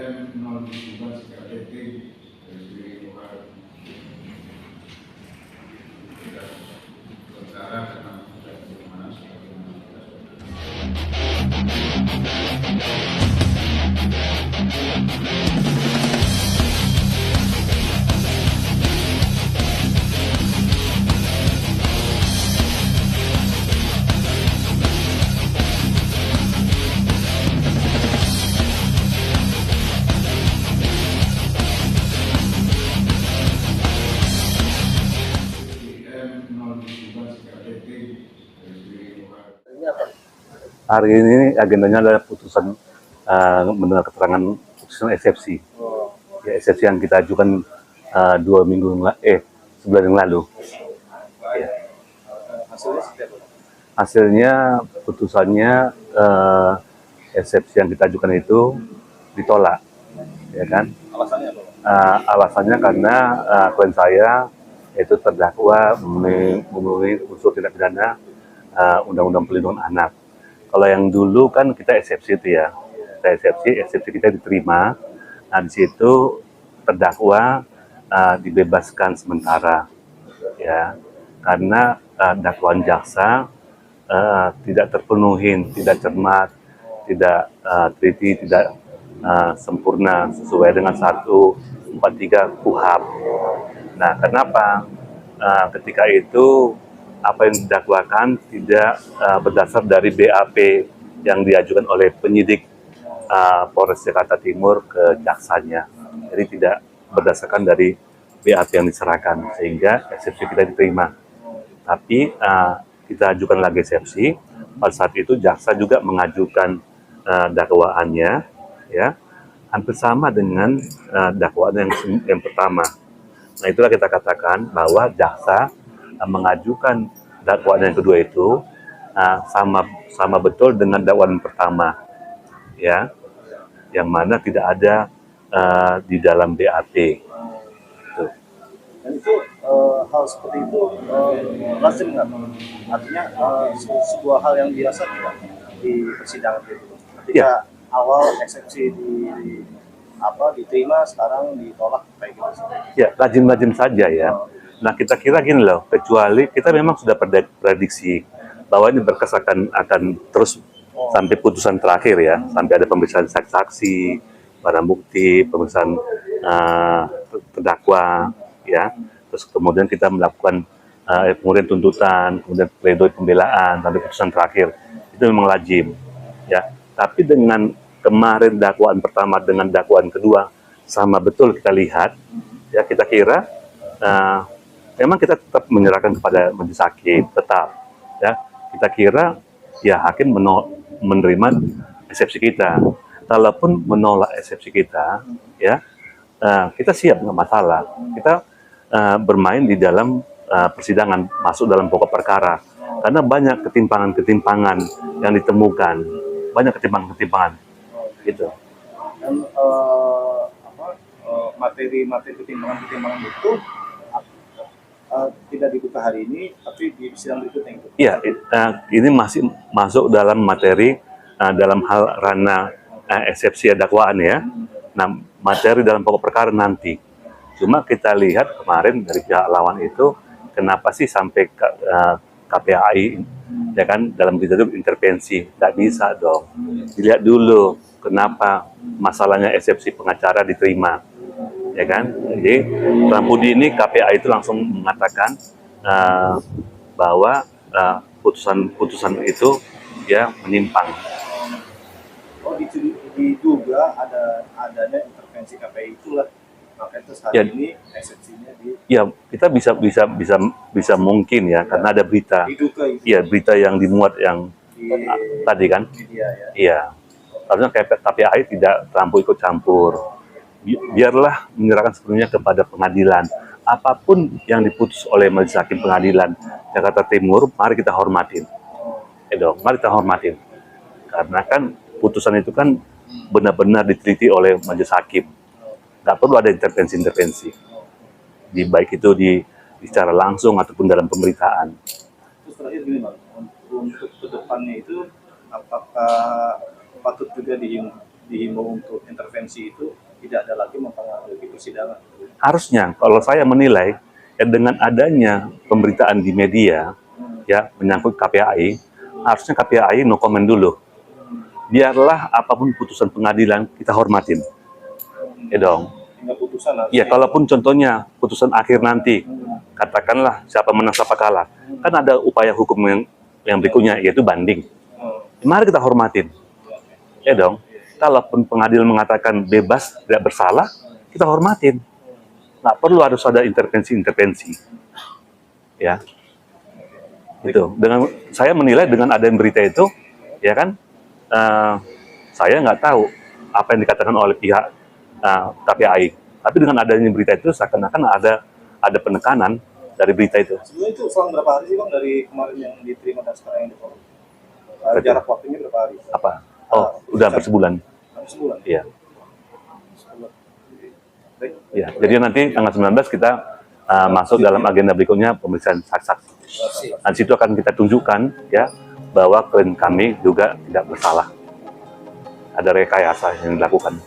IM 017 KDT dari sementara karena sudah bagaimana Hari ini agendanya adalah putusan mendengar keterangan putusan eksepsi. Ya, eksepsi yang kita ajukan 2 sebulan yang lalu. Ya. Hasilnya putusannya eksepsi yang kita ajukan itu ditolak, ya kan? Alasannya apa? Alasannya karena klien saya itu terdakwa memenuhi unsur tindak pidana Undang-Undang Perlindungan Anak. Kalau yang dulu kan kita eksepsi itu ya, eksepsi kita diterima. Nah di situ terdakwa dibebaskan sementara, ya, karena dakwaan jaksa tidak terpenuhi, tidak cermat, tidak teliti, tidak sempurna sesuai dengan 143 KUHP. Nah, kenapa ketika itu apa yang didakwakan tidak berdasar dari BAP yang diajukan oleh penyidik Polres Jakarta Timur ke jaksanya. Jadi tidak berdasarkan dari BAP yang diserahkan, sehingga eksepsi kita diterima. Tapi kita ajukan lagi eksepsi. Pada saat itu jaksa juga mengajukan dakwaannya, ya, hampir sama dengan dakwaan yang pertama. Nah, itulah kita katakan bahwa jaksa mengajukan dakwaan yang kedua itu sama betul dengan dakwaan pertama, ya, yang mana tidak ada di dalam BAP. Tuh. Dan itu hal seperti itu lazim nggak? Artinya sebuah hal yang biasa tidak di persidangan itu. Ketika awal eksepsi diterima, sekarang ditolak kayak gitu. Ya, lazim-lazim saja ya. Nah, kita kira gini loh, kecuali kita memang sudah prediksi bahwa ini berkas akan terus sampai putusan terakhir ya, sampai ada pemeriksaan saksi, barang bukti, pemeriksaan terdakwa, ya. Terus kemudian kita melakukan kemudian tuntutan, kemudian pledoi pembelaan sampai putusan terakhir. Itu memang lazim, ya. Tapi dengan kemarin dakwaan pertama dengan dakwaan kedua sama betul kita lihat, ya, kita kira memang kita tetap menyerahkan kepada majelis hakim, tetap, ya, kita kira ya hakim menerima eksepsi kita. Kalaupun menolak eksepsi kita, ya, kita siap, nggak masalah. Kita bermain di dalam persidangan, masuk dalam pokok perkara, karena banyak ketimpangan-ketimpangan yang ditemukan, banyak ketimpangan-ketimpangan, gitu. Dan materi ketimpangan itu tidak dibuka hari ini, tapi di sidang berikutnya. Iya, ini masih masuk dalam materi dalam hal ranah eksepsi dakwaan ya. Nah, materi dalam pokok perkara nanti. Cuma kita lihat kemarin dari pihak lawan itu, kenapa sih sampai KPAI, ya kan, dalam kita itu intervensi? Nggak bisa dong. Dilihat dulu kenapa masalahnya eksepsi pengacara diterima, ya kan? Jadi Rampudi ini KPAI itu langsung mengatakan bahwa putusan itu ya menyimpang. Oh, diduga adanya intervensi KPI itulah, makanya terus hari ini eksepsinya ya, kita bisa mungkin ya, karena ada berita. Diduga itu. Iya, berita yang dimuat yang tadi kan. Media, ya. Iya. Harusnya KPAI tidak terlampau ikut campur. Biarlah menyerahkan sepenuhnya kepada pengadilan. Apapun yang diputus oleh Majelis Hakim Pengadilan Jakarta Timur, mari kita hormatin. Mari kita hormatin. Karena kan putusan itu kan benar-benar diteliti oleh Majelis Hakim. Nggak perlu ada intervensi-intervensi. Baik itu secara langsung ataupun dalam pemberitaan. Terus terakhir gini Bang, untuk kedepannya itu apakah patut juga dihimbau untuk intervensi itu tidak ada lagi mempengaruhi persidangan. Harusnya, kalau saya menilai, ya dengan adanya pemberitaan di media, ya menyangkut KPAI, harusnya KPAI no comment dulu. Biarlah apapun putusan pengadilan kita hormatin, ya dong. Hingga putusan harus Ya, kalaupun contohnya putusan akhir nanti, katakanlah siapa menang siapa kalah, kan ada upaya hukum yang berikutnya yaitu banding. Mari kita hormatin, ya dong. Kalaupun pengadilan mengatakan bebas tidak bersalah, kita hormatin. Nggak perlu harus ada intervensi, ya. Itu. Dengan saya menilai dengan adanya berita itu, ya kan, saya nggak tahu apa yang dikatakan oleh pihak KPAI. Tapi dengan adanya berita itu seakan-akan ada penekanan dari berita itu. Sebenarnya itu selang berapa hari sih Bang dari kemarin yang diterima dan sekarang yang diproses? Jarak waktunya berapa hari? Apa? Oh, udah hampir sebulan. Hampir sebulan? Iya. Sebulan. Baik. Ya, jadi nanti tanggal 19 kita masuk dalam agenda berikutnya pemeriksaan saksi. Dan situ akan kita tunjukkan ya bahwa klien kami juga tidak bersalah. Ada rekayasa yang dilakukan.